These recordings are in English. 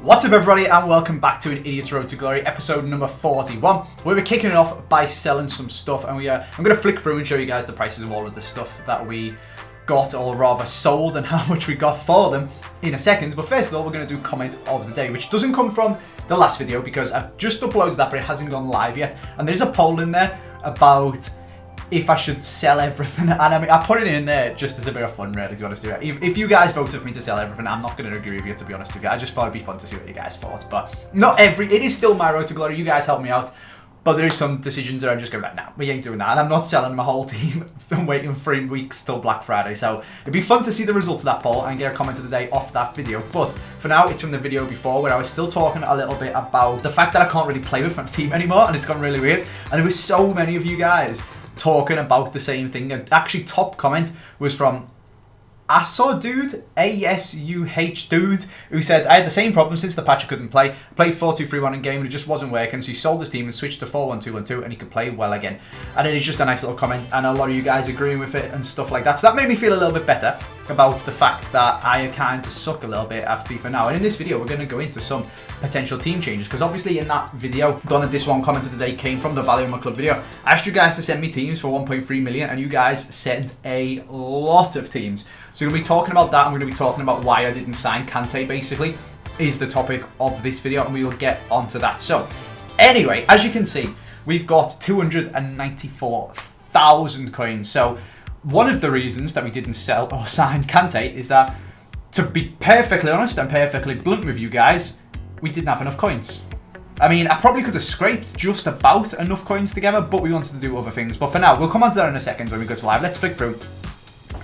What's up everybody and welcome back to an Idiot's Road to Glory episode number 41 where we're kicking it off by selling some stuff and I'm going to flick through and show you guys the prices of all of the stuff that we got, or rather sold, and how much we got for them in a second. But first of all, we're going to do comment of the day, which doesn't come from the last video because I've just uploaded that but it hasn't gone live yet, and there's a poll in there about if I should sell everything, and I mean, I put it in there just as a bit of fun, really, to be honest with you. If you guys voted for me to sell everything, I'm not going to agree with you, to be honest with you. I just thought it'd be fun to see what you guys thought, but it is still my road to glory. You guys help me out, but there is some decisions that I'm just going back, nah, we ain't doing that, and I'm not selling my whole team. I'm waiting 3 weeks till Black Friday, so it'd be fun to see the results of that poll and get a comment of the day off that video. But for now, it's from the video before where I was still talking a little bit about the fact that I can't really play with my team anymore, and it's gone really weird, and there was so many of you guys talking about the same thing. And actually, top comment was from Dude, A-S-U-H Dude, who said, I had the same problem since the patch I couldn't play. I played 4-2-3-1 in game and it just wasn't working, so he sold his team and switched to 4-1-2-1-2 and he could play well again. And it is just a nice little comment, and a lot of you guys agreeing with it and stuff like that. So that made me feel a little bit better about the fact that I kind of suck a little bit at FIFA now. And in this video, we're going to go into some potential team changes, because obviously in that video, done at this one comment of the day came from the Value of My Club video. I asked you guys to send me teams for 1.3 million and you guys sent a lot of teams. So we're going to be talking about that, and we're going to be talking about why I didn't sign Kante, basically, is the topic of this video, and we will get onto that. So, anyway, as you can see, we've got 294,000 coins. So, one of the reasons that we didn't sell or sign Kante is that, to be perfectly honest and perfectly blunt with you guys, we didn't have enough coins. I mean, I probably could have scraped just about enough coins together, but we wanted to do other things. But for now, we'll come on to that in a second when we go to live. Let's flick through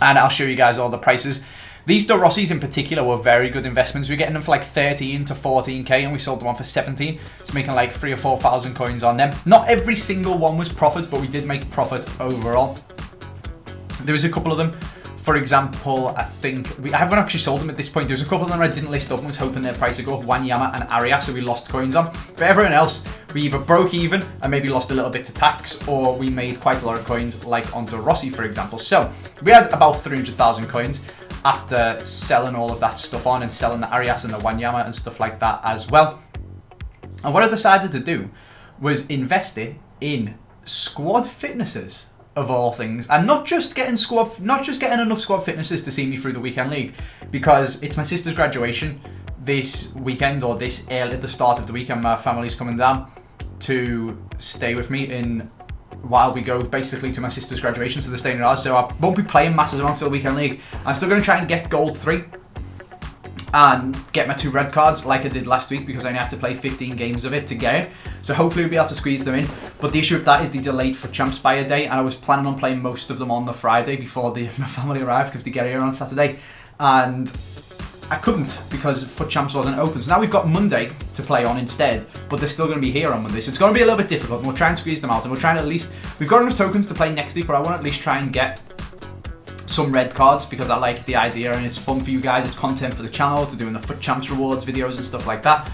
and I'll show you guys all the prices. These De Rossi's in particular were very good investments. We were getting them for like 13 to 14k, and we sold them on for 17. It's making like 3,000 or 4,000 coins on them. Not every single one was profit, but we did make profit overall. There was a couple of them. For example, I haven't actually sold them at this point. There was a couple of them I didn't list up and was hoping their price would go up. Wanyama and Aria, so we lost coins on. But everyone else, we either broke even and maybe lost a little bit to tax, or we made quite a lot of coins, like on De Rossi, for example. So we had about 300,000 coins after selling all of that stuff on and selling the Arias and the Wanyama and stuff like that as well. And what I decided to do was invest it in squad fitnesses, of all things, and not just getting enough squad fitnesses to see me through the weekend league, because it's my sister's graduation this weekend, or this early at the start of the weekend. My family's coming down to stay with me while we go basically to my sister's graduation, so they're staying in ours. So I won't be playing massive amounts of the weekend league. I'm still going to try and get gold 3 and get my 2 red cards like I did last week, because I only had to play 15 games of it to get it. So hopefully we'll be able to squeeze them in. But the issue with that is they delayed for Champs by a day, and I was planning on playing most of them on the Friday before my family arrived, because they get here on Saturday. And I couldn't, because FUT Champs wasn't open. So now we've got Monday to play on instead, but they're still going to be here on Monday. So it's going to be a little bit difficult, and we'll try and squeeze them out. And we'll try and we've got enough tokens to play next week, but I want to at least try and get some red cards, because I like the idea and it's fun for you guys. It's content for the channel to doing the FUT Champs rewards videos and stuff like that.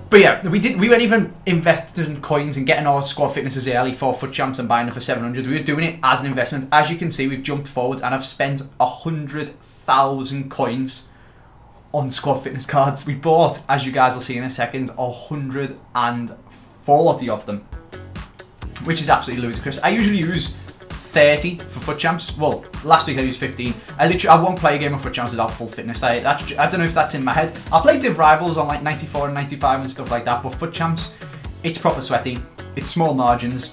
But yeah, we weren't even invested in coins and getting our squad fitnesses early for FUT Champs and buying it for 700. We were doing it as an investment. As you can see, we've jumped forward and I've spent 100,000 coins on squad fitness cards. We bought, as you guys will see in a second, 140 of them, which is absolutely ludicrous. I usually use 30 for FUT Champs. Well, last week I used 15. I won't play a game of FUT Champs without full fitness. I don't know if that's in my head. I'll play Div Rivals on like 94 and 95 and stuff like that, but FUT Champs, it's proper sweaty. It's small margins.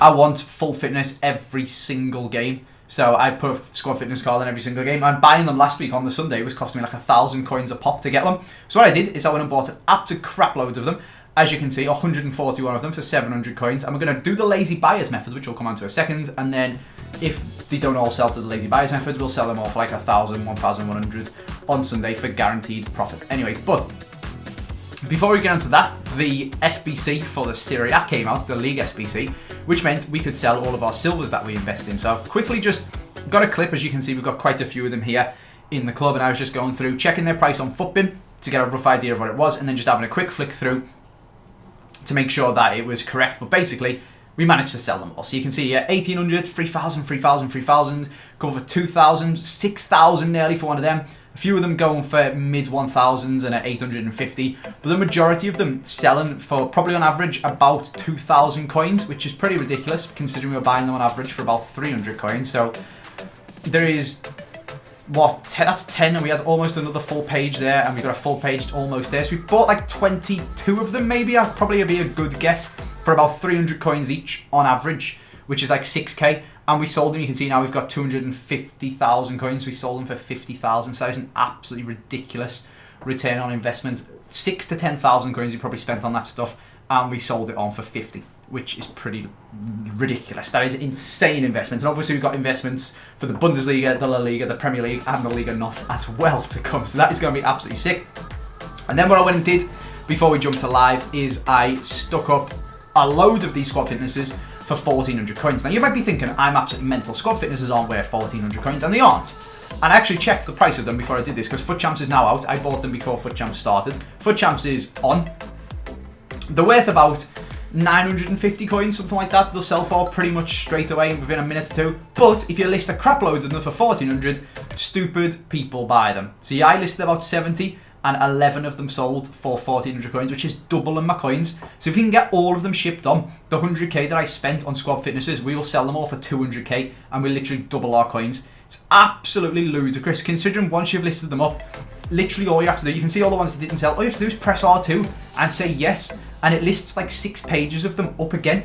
I want full fitness every single game. So I put a squad fitness card in every single game. I'm buying them last week on the Sunday. It was costing me like 1,000 coins a pop to get them. So what I did is I went and bought up to crap loads of them. As you can see, 141 of them for 700 coins. And we're going to do the lazy buyers method, which we'll come on to in a second. And then if they don't all sell to the lazy buyers method, we'll sell them all for like 1,000, 1,100 on Sunday for guaranteed profit. Anyway, but before we get into that, the SBC for the Serie A came out, the League SBC, which meant we could sell all of our silvers that we invest in. So I've quickly just got a clip. As you can see, we've got quite a few of them here in the club. And I was just going through, checking their price on FUTBIN to get a rough idea of what it was, and then just having a quick flick through to make sure that it was correct. But basically, we managed to sell them all. So you can see here, 1,800, 3,000, 3,000, 3,000, couple for 2,000, 6,000 nearly for one of them, A few of them going for mid 1000s and at 850, but the majority of them selling for probably on average about 2000 coins, which is pretty ridiculous considering we're buying them on average for about 300 coins. So there is, what, that's 10, and we had almost another full page there, and we got a full page almost there. So we bought like 22 of them maybe, I'd probably be a good guess, for about 300 coins each on average, which is like 6k. And we sold them, you can see now we've got 250,000 coins. We sold them for 50,000, so that is an absolutely ridiculous return on investment. 6 to 10,000 coins we probably spent on that stuff, and we sold it on for 50, which is pretty ridiculous. That is insane investment. And obviously we've got investments for the Bundesliga, the La Liga, the Premier League, and the Liga NOS as well to come. So that is going to be absolutely sick. And then what I went and did before we jump to live is I stuck up a load of these squad fitnesses for 1400 coins. Now you might be thinking, I'm absolutely mental, squad fitnesses aren't worth 1400 coins, and they aren't. And I actually checked the price of them before I did this, because FUT Champs is now out. I bought them before FUT Champs started. FUT Champs is on. They're worth about 950 coins, something like that. They'll sell for pretty much straight away within a minute or two. But if you list a crap load of them for 1400, stupid people buy them. So yeah, I listed about 70, and 11 of them sold for 1400 coins, which is doubling my coins. So if you can get all of them shipped on, the 100k that I spent on squad fitnesses, we will sell them all for 200k, and we literally double our coins. It's absolutely ludicrous, considering once you've listed them up, literally all you have to do, you can see all the ones that didn't sell, all you have to do is press R2 and say yes, and it lists like 6 pages of them up again.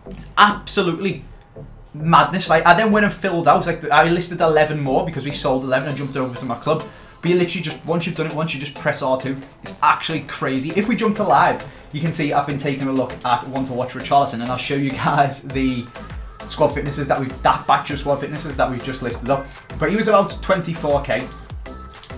It's absolutely madness. Like, I then went and filled out, like I listed 11 more because we sold 11 and jumped over to my club. But you literally just, once you've done it once, you just press R2. It's actually crazy. If we jump to live, you can see I've been taking a look at One to Watch Richarlison, and I'll show you guys the squad fitnesses that batch of squad fitnesses that we've just listed up. But he was about 24k,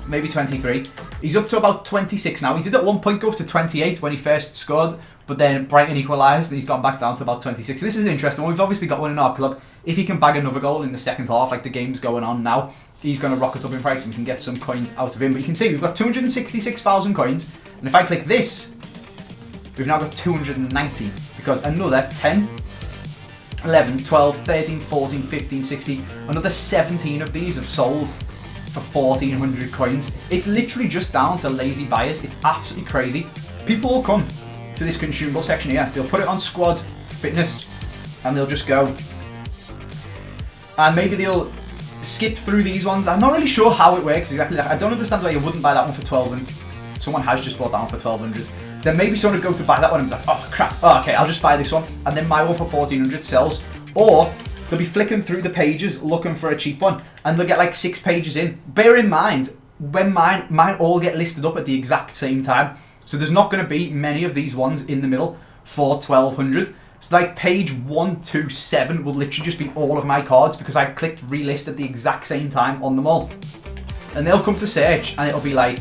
maybe 23. He's up to about 26 now. He did at one point go up to 28 when he first scored, but then Brighton equalised and he's gone back down to about 26. This is an interesting one. We've obviously got one in our club. If he can bag another goal in the second half, like the game's going on now, he's going to rocket up in price and we can get some coins out of him. But you can see we've got 266,000 coins, and if I click this, we've now got 290, because another 10, 11, 12, 13, 14, 15, 16, another 17 of these have sold for 1400 coins. It's literally just down to lazy buyers. It's absolutely crazy. People will come to this consumable section here, they'll put it on squad fitness, and they'll just go, and maybe they'll skip through these ones. I'm not really sure how it works exactly. I don't understand why you wouldn't buy that one for 1200. Someone has just bought that one for 1200. So then maybe someone would go to buy that one and be like, oh crap, oh, okay, I'll just buy this one, and then my one for 1400 sells. Or they'll be flicking through the pages looking for a cheap one, and they'll get like 6 pages in. Bear in mind, when mine all get listed up at the exact same time, so there's not going to be many of these ones in the middle for 1200. So like page 127 will literally just be all of my cards, because I clicked relist at the exact same time on them all. And they'll come to search and it'll be like,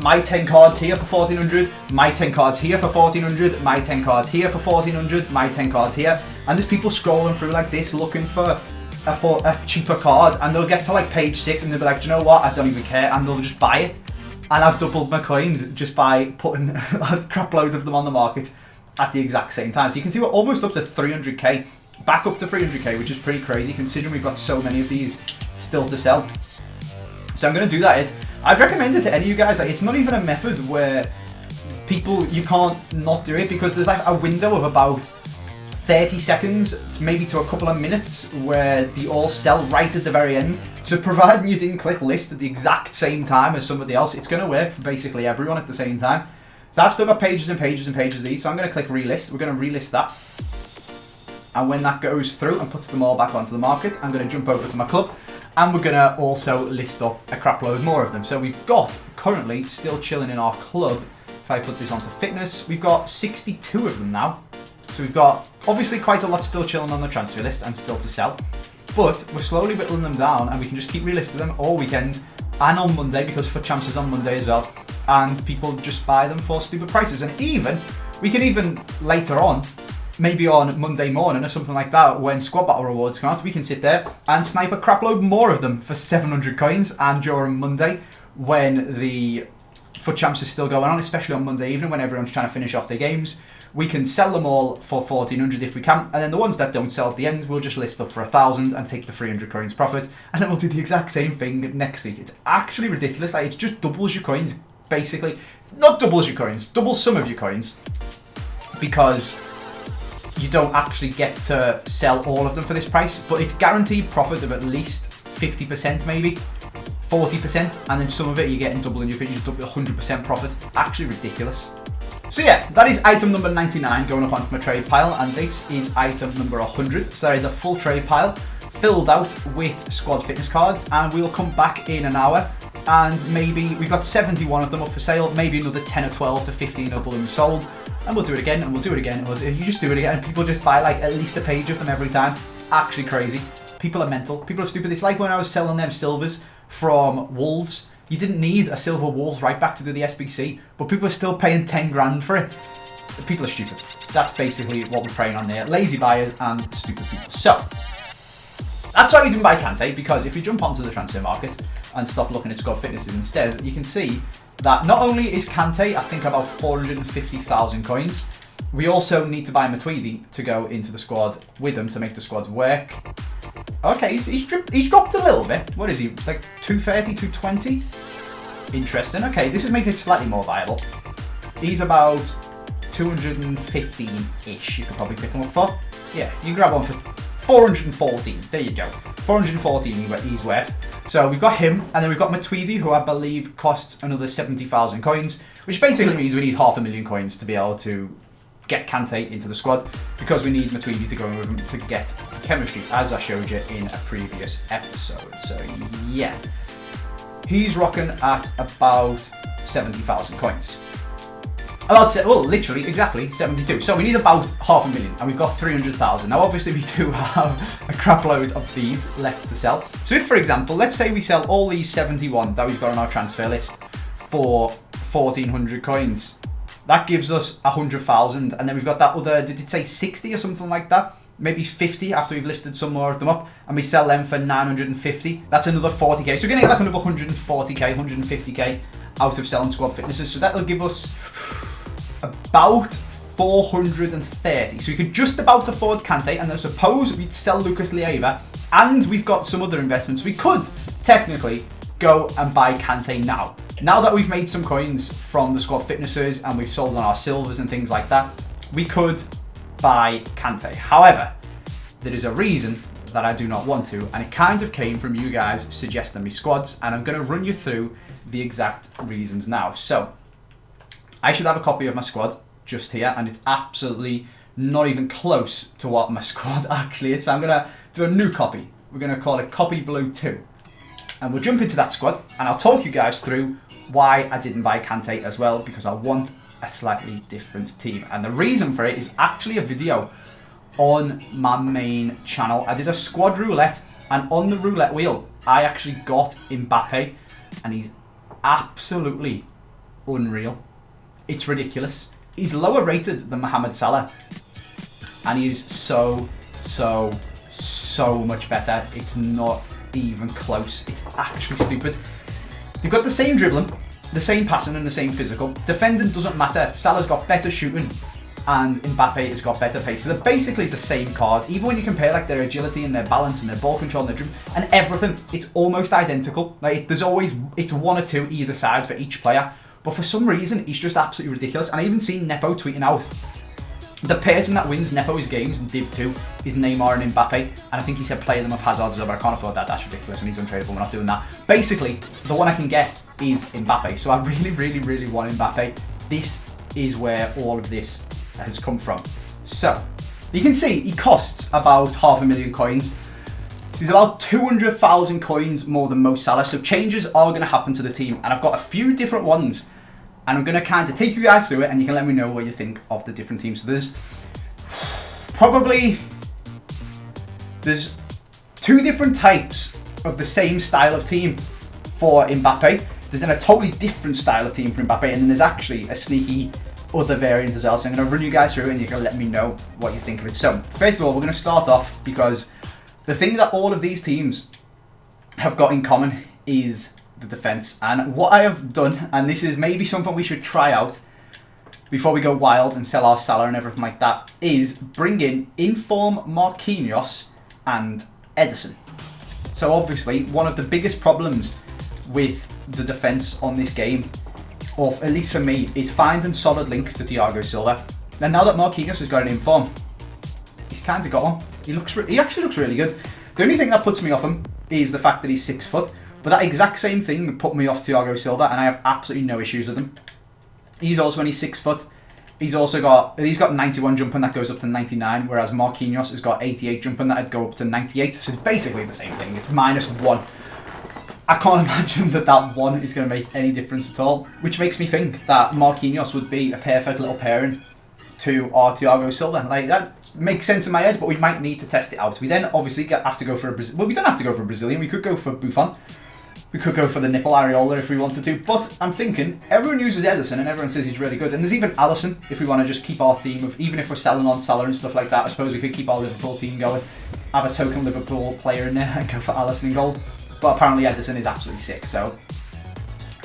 my 10 cards here for 1400, my 10 cards here for 1400, my 10 cards here for 1400, my 10 cards here. And there's people scrolling through like this looking for a cheaper card, and they'll get to like page 6 and they'll be like, do you know what, I don't even care, and they'll just buy it. And I've doubled my coins just by putting a crap load of them on the market at the exact same time. So you can see we're almost up to 300k, back up to 300k, which is pretty crazy considering we've got so many of these still to sell. So I'm going to do that. I'd recommend it to any of you guys. Like, it's not even a method where you can't not do it, because there's like a window of about 30 seconds, maybe to a couple of minutes, where they all sell right at the very end. So providing you didn't click list at the exact same time as somebody else, it's going to work for basically everyone at the same time. So I've still got pages and pages and pages of these, so I'm going to click relist. We're going to relist that. And when that goes through and puts them all back onto the market, I'm going to jump over to my club, and we're going to also list up a crap load more of them. So we've got currently still chilling in our club. If I put this onto fitness, we've got 62 of them now. So we've got obviously quite a lot still chilling on the transfer list and still to sell. But we're slowly whittling them down, and we can just keep relisting them all weekend and on Monday, because FUT Champs is on Monday as well. And people just buy them for stupid prices. And we can even later on, maybe on Monday morning or something like that, when squad battle rewards come out, we can sit there and snipe a crap load more of them for 700 coins. And during Monday, when the FUT Champs is still going on, especially on Monday evening when everyone's trying to finish off their games, we can sell them all for 1,400 if we can, and then the ones that don't sell at the end, we'll just list up for 1,000 and take the 300 coins profit, and then we'll do the exact same thing next week. It's actually ridiculous. Like, it just doubles your coins, basically. Not doubles your coins, doubles some of your coins, because you don't actually get to sell all of them for this price, but it's guaranteed profit of at least 50% maybe, 40%, and then some of it you're getting double in your coins, you double 100% profit. Actually ridiculous. So yeah, that is item number 99 going up onto my trade pile, and this is item number 100. So there is a full trade pile filled out with squad fitness cards, and we'll come back in an hour, and maybe we've got 71 of them up for sale, maybe another 10 or 12 to 15 of them sold, and we'll do it again, and we'll do it again, and you just do it again, and people just buy like at least a page of them every time. It's actually crazy. People are mental. People are stupid. It's like when I was selling them silvers from Wolves. You didn't need a silver Wolves right back to do the SBC, but people are still paying 10 grand for it. People are stupid. That's basically what we're preying on there. Lazy buyers and stupid people. So, that's why we didn't buy Kante, because if you jump onto the transfer market and stop looking at squad fitnesses instead, you can see that not only is Kante, I think, about 450,000 coins, we also need to buy Matuidi to go into the squad with him to make the squad work. Okay, he's dropped a little bit. What is he? Like 230, 220? Interesting. Okay, this is making it slightly more viable. He's about 215-ish. You could probably pick him up for. Yeah, you can grab one for 414. There you go. 414 he's worth. So we've got him, and then we've got Matuidi, who I believe costs another 70,000 coins, which basically means we need 500,000 coins to be able to get Kante into the squad, because we need Matuidi to go in with him to get chemistry, as I showed you in a previous episode. So yeah, he's rocking at about 70,000 coins. Well, literally, exactly 72. So we need about 500,000, and we've got 300,000. Now, obviously, we do have a crap load of these left to sell. So if, for example, let's say we sell all these 71 that we've got on our transfer list for 1,400 coins. That gives us 100,000, and then we've got that other, did it say 60 or something like that? Maybe 50 after we've listed some more of them up, and we sell them for 950. That's another 40k. So we're going to get like another 140k, 150k out of selling squad fitnesses. So that'll give us about 430. So we could just about afford Kante, and then suppose we'd sell Lucas Leiva, and we've got some other investments. We could technically go and buy Kante now. Now that we've made some coins from the squad fitnesses and we've sold on our silvers and things like that, we could buy Kante. However, there is a reason that I do not want to, and it kind of came from you guys suggesting me squads, and I'm going to run you through the exact reasons now. So, I should have a copy of my squad just here, and it's absolutely not even close to what my squad actually is. So I'm going to do a new copy. We're going to call it Copy Blue 2. And we'll jump into that squad, and I'll talk you guys through why I didn't buy Kante as well, because I want a slightly different team. And the reason for it is actually a video on my main channel. I did a squad roulette, and on the roulette wheel, I actually got Mbappe, and he's absolutely unreal. It's ridiculous. He's lower rated than Mohamed Salah, and he is so much better. It's not even close. It's actually stupid. You've got the same dribbling, the same passing, and the same physical. Defending doesn't matter. Salah's got better shooting, and Mbappe has got better pace. So they're basically the same cards. Even when you compare like their agility and their balance and their ball control and their dribble and everything, it's almost identical. Like it's one or two either side for each player. But for some reason, he's just absolutely ridiculous. And I even seen Nepo tweeting out, the person that wins Nepo's games in Div 2 is Neymar and Mbappe. And I think he said play them of Hazard as well, but I can't afford that. That's ridiculous, and he's untradeable. We're not doing that. Basically, the one I can get is Mbappe. So I really want Mbappe. This is where all of this has come from. So, you can see he costs about 500,000 coins. So he's about 200,000 coins more than Mo Salah. So changes are going to happen to the team. And I've got a few different ones. And I'm going to kind of take you guys through it, and you can let me know what you think of the different teams. So there's two different types of the same style of team for Mbappe. There's then a totally different style of team for Mbappe, and then there's actually a sneaky other variant as well. So I'm going to run you guys through, and you can let me know what you think of it. So first of all, we're going to start off, because the thing that all of these teams have got in common is the defense. And what I have done, and this is maybe something we should try out, before we go wild and sell our Salah and everything like that, is bring in inform Marquinhos and Ederson. So obviously, one of the biggest problems with the defence on this game, or at least for me, is finding solid links to Thiago Silva. And now that Marquinhos has got an inform, he's kind of got one. He actually looks really good. The only thing that puts me off him is the fact that he's 6 foot. But that exact same thing put me off Thiago Silva, and I have absolutely no issues with him. He's also only 6 foot. He's got 91 jumping that goes up to 99, whereas Marquinhos has got 88 jumping that'd go up to 98. So it's basically the same thing. It's -1. I can't imagine that 1 is going to make any difference at all, which makes me think that Marquinhos would be a perfect little pairing to our Thiago Silva. Like, that makes sense in my head, but we might need to test it out. We then obviously have to go for we don't have to go for a Brazilian. We could go for Buffon. We could go for the nipple areola if we wanted to. But I'm thinking, everyone uses Ederson and everyone says he's really good. And there's even Alisson, if we want to just keep our theme of, even if we're selling on Salah and stuff like that, I suppose we could keep our Liverpool team going, have a token Liverpool player in there and go for Alisson in goal. But apparently Ederson is absolutely sick, so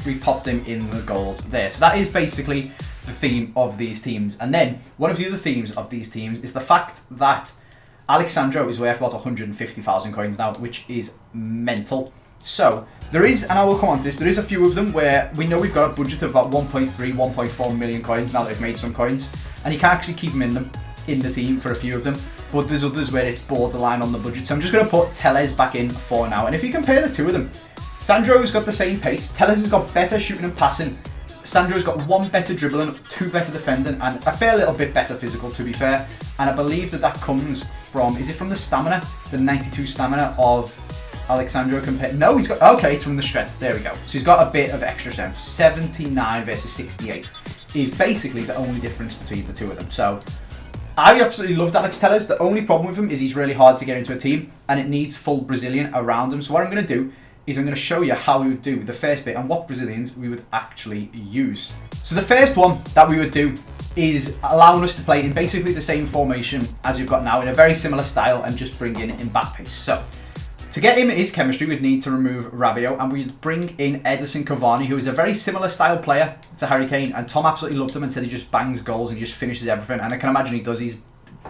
we've popped him in the goals there. So that is basically the theme of these teams. And then one of the other themes of these teams is the fact that Alexandro is worth about 150,000 coins now, which is mental. So there is, and I will come on to this, there is a few of them where we know we've got a budget of about 1.3, 1.4 million coins now that they've made some coins, and you can actually keep them in the team for a few of them. But there's others where it's borderline on the budget. So I'm just going to put Telles back in for now. And if you compare the two of them, Sandro's got the same pace, Telles has got better shooting and passing, Sandro's got 1 better dribbling, 2 better defending, and a fair little bit better physical, to be fair. And I believe that comes from, is it from the stamina? The 92 stamina of Alexandro compared... No, he's got... Okay, it's from the strength. There we go. So he's got a bit of extra strength. 79 versus 68 is basically the only difference between the two of them. So I absolutely loved Alex Telles. The only problem with him is he's really hard to get into a team, and it needs full Brazilian around him. So what I'm going to do is I'm going to show you how we would do the first bit and what Brazilians we would actually use. So the first one that we would do is allowing us to play in basically the same formation as you've got now, in a very similar style, and just bring in Mbappe. So to get him his chemistry, we'd need to remove Rabiot, and we'd bring in Edison Cavani, who is a very similar style player to Harry Kane, and Tom absolutely loved him and said he just bangs goals and he just finishes everything, and I can imagine he does. He's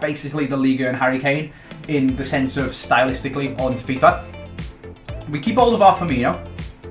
basically the Liga and Harry Kane in the sense of stylistically on FIFA. We keep hold of our Firmino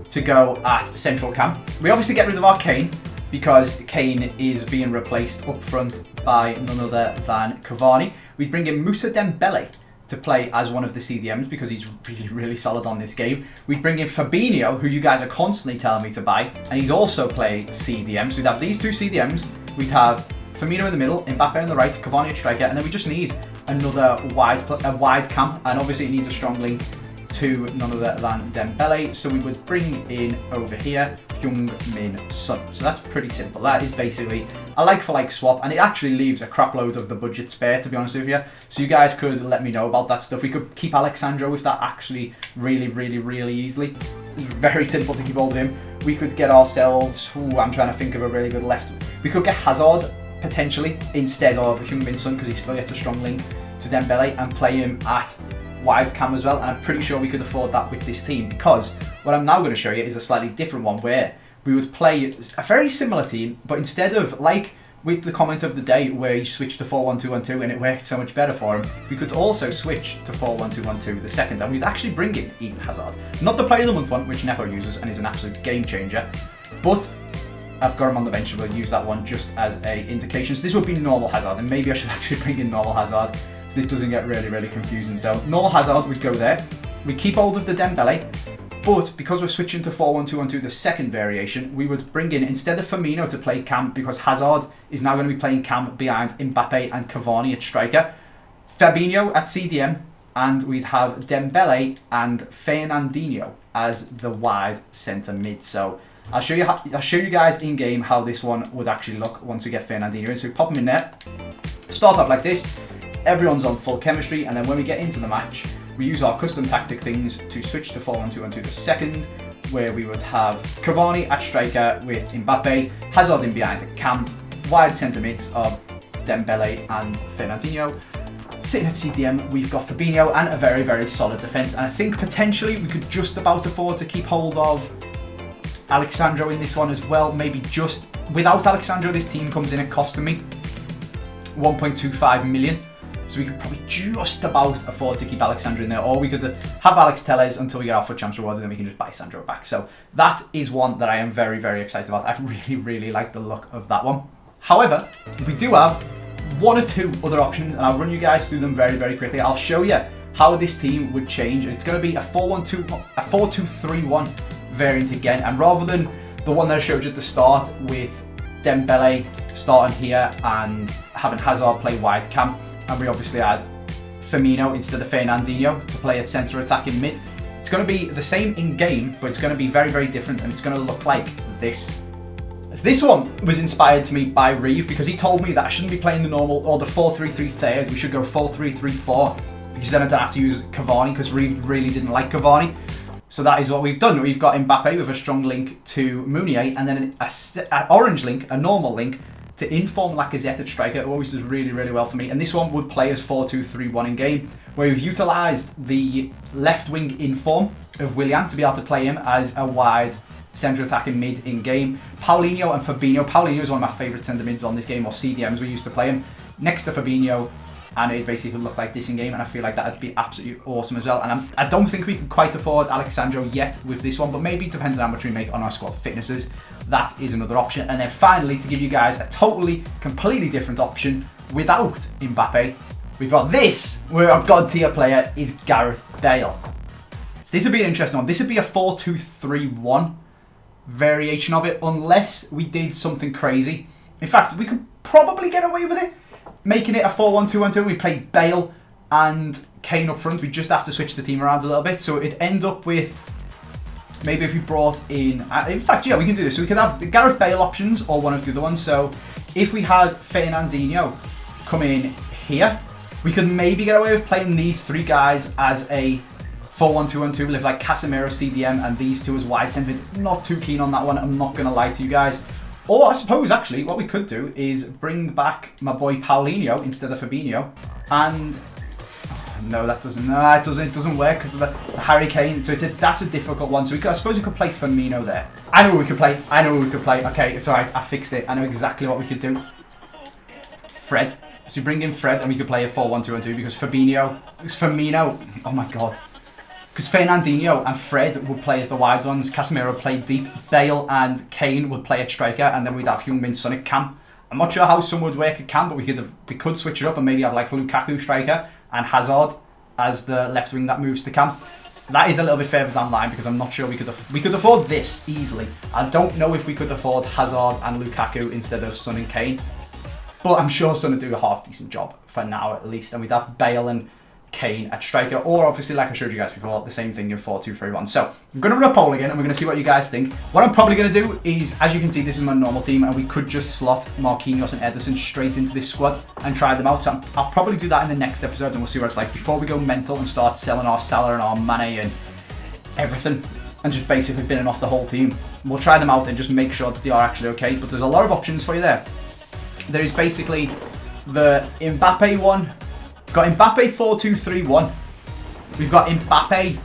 to go at central cam. We obviously get rid of our Kane because Kane is being replaced up front by none other than Cavani. We bring in Moussa Dembele to play as one of the CDMs because he's really, really solid on this game. We'd bring in Fabinho, who you guys are constantly telling me to buy, and he's also playing CDM. So we'd have these two CDMs. We'd have Firmino in the middle, Mbappe on the right, Cavani at striker, and then we just need another wide cam, and obviously it needs a strong link to none other than Dembele. So we would bring in over here Heung-min Son. So that's pretty simple. That is basically a like-for-like swap, and it actually leaves a crap load of the budget spare, to be honest with you. So you guys could let me know about that stuff. We could keep Alexandro with that actually really, really, really easily. It's very simple to keep hold of him. We could get ourselves, I'm trying to think of a really good left. We could get Hazard potentially instead of Heung-min Son because he still gets a strong link to Dembele, and play him at wide cam as well, and I'm pretty sure we could afford that with this team, because what I'm now going to show you is a slightly different one where we would play a very similar team, but instead of, like with the comment of the day where he switched to 4-1-2-1-2 and it worked so much better for him, we could also switch to 4-1-2-1-2 the second, and we'd actually bring in Eden Hazard. Not the Player of the Month one, which Nepo uses and is an absolute game changer, but I've got him on the bench and we'll use that one just as a indication. So this would be normal Hazard, and maybe I should actually bring in normal Hazard so this doesn't get really, really confusing. So normal Hazard would go there. We keep hold of the Dembele, but because we're switching to 4-1-2-1-2, the second variation, we would bring in, instead of Firmino to play cam, because Hazard is now going to be playing cam behind Mbappe and Cavani at striker, Fabinho at CDM, and we'd have Dembele and Fernandinho as the wide centre mid. So I'll show you guys in game how this one would actually look once we get Fernandinho in. So we pop him in there, start off like this, everyone's on full chemistry, and then when we get into the match, we use our custom tactic things to switch to 4-1-2-1-2 the second, where we would have Cavani at striker with Mbappe, Hazard in behind cam, wide centre mids of Dembele and Fernandinho. Sitting at CDM, we've got Fabinho and a very, very solid defence, and I think potentially we could just about afford to keep hold of Alexandro in this one as well. Maybe just without Alexandro, this team comes in at costing me 1.25 million. So we could probably just about afford to keep Alexandro in there, or we could have Alex Telles until we get our FUT Champs rewards, and then we can just buy Sandro back. So that is one that I am very, very excited about. I really, really like the look of that one. However, we do have one or two other options, and I'll run you guys through them very, very quickly. I'll show you how this team would change. It's going to be a 4-2-3-1 variant again, and rather than the one that I showed you at the start with Dembele starting here and having Hazard play wide cam, and we obviously had Firmino instead of Fernandinho to play at centre attacking mid. It's going to be the same in game, but it's going to be very, very different, and it's going to look like this. This one was inspired to me by Reeve, because he told me that I shouldn't be playing the normal or the 4-3-3 third. We should go 4-3-3-4, because then I don't have to use Cavani, because Reeve really didn't like Cavani. So that is what we've done. We've got Mbappe with a strong link to Meunier, and then an orange link, a normal link, to inform Lacazette at striker. It always does really, really well for me. And this one would play as 4-2-3-1 in game, where we've utilised the left wing inform of Willian to be able to play him as a wide centre attacking mid in game. Paulinho and Fabinho. Paulinho is one of my favourite centre mids on this game, or CDMs we used to play him, next to Fabinho, and it basically look like this in game, and I feel like that would be absolutely awesome as well. And I don't think we can quite afford Alexandro yet with this one, but maybe depending on how much we make on our squad fitnesses, that is another option. And then finally, to give you guys a totally, completely different option without Mbappe, we've got this, where our god tier player is Gareth Bale. So this would be an interesting one. This would be a 4-2-3-1 variation of it, unless we did something crazy. In fact, we could probably get away with it, making it a 4-1-2-1-2. We play Bale and Kane up front. We just have to switch the team around a little bit. So it'd end up with, maybe if we brought in fact, yeah, we can do this. So we could have the Gareth Bale options or one of the other ones. So if we had Fernandinho come in here, we could maybe get away with playing these three guys as a 4-1-2-1-2, with like Casemiro, CDM, and these two as wide centre. Not too keen on that one, I'm not going to lie to you guys. Or I suppose, actually, what we could do is bring back my boy Paulinho instead of Fabinho. And no, that doesn't. No, it doesn't work because of the Harry Kane. So that's a difficult one. So I suppose we could play Firmino there. I know what we could play. Okay, it's alright. I fixed it. I know exactly what we could do. Fred. So we bring in Fred, and we could play a 4-1-2-1-2 because Firmino. Oh my god. Because Fernandinho and Fred would play as the wide ones, Casemiro would play deep, Bale and Kane would play at striker, and then we'd have Heung-min Son at cam. I'm not sure how some would work at cam, but we could switch it up and maybe have like Lukaku striker and Hazard as the left wing that moves to cam. That is a little bit further down the line, because I'm not sure we could afford this easily. I don't know if we could afford Hazard and Lukaku instead of Son and Kane, but I'm sure Son would do a half decent job for now at least, and we'd have Bale and Kane at striker, or obviously, like I showed you guys before, the same thing in 4-2-3-1. So I'm going to run a poll again, and we're going to see what you guys think. What I'm probably going to do is, as you can see, this is my normal team, and we could just slot Marquinhos and Ederson straight into this squad and try them out. So I'll probably do that in the next episode, and we'll see what it's like before we go mental and start selling our Salah and our Mane and everything, and just basically binning off the whole team. We'll try them out and just make sure that they are actually okay. But there's a lot of options for you there. There is basically the Mbappe one. Got Mbappe 4-2-3-1. We've got Mbappe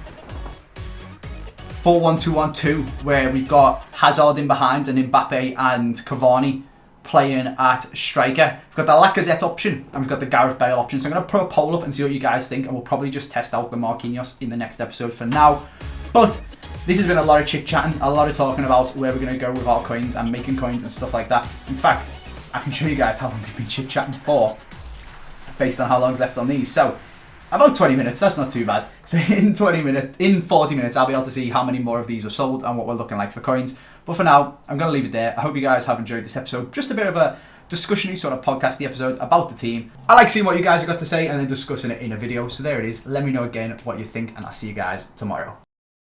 4-1-2-1-2, where we've got Hazard in behind and Mbappe and Cavani playing at striker. We've got the Lacazette option and we've got the Gareth Bale option. So I'm going to put a poll up and see what you guys think, and we'll probably just test out the Marquinhos in the next episode for now. But this has been a lot of chit-chatting, a lot of talking about where we're going to go with our coins and making coins and stuff like that. In fact, I can show you guys how long we've been chit-chatting for, based on how long's left on these. So about 20 minutes, that's not too bad. So in 40 minutes, I'll be able to see how many more of these are sold and what we're looking like for coins. But for now, I'm going to leave it there. I hope you guys have enjoyed this episode. Just a bit of a discussion-y sort of podcasty episode about the team. I like seeing what you guys have got to say and then discussing it in a video. So there it is. Let me know again what you think, and I'll see you guys tomorrow.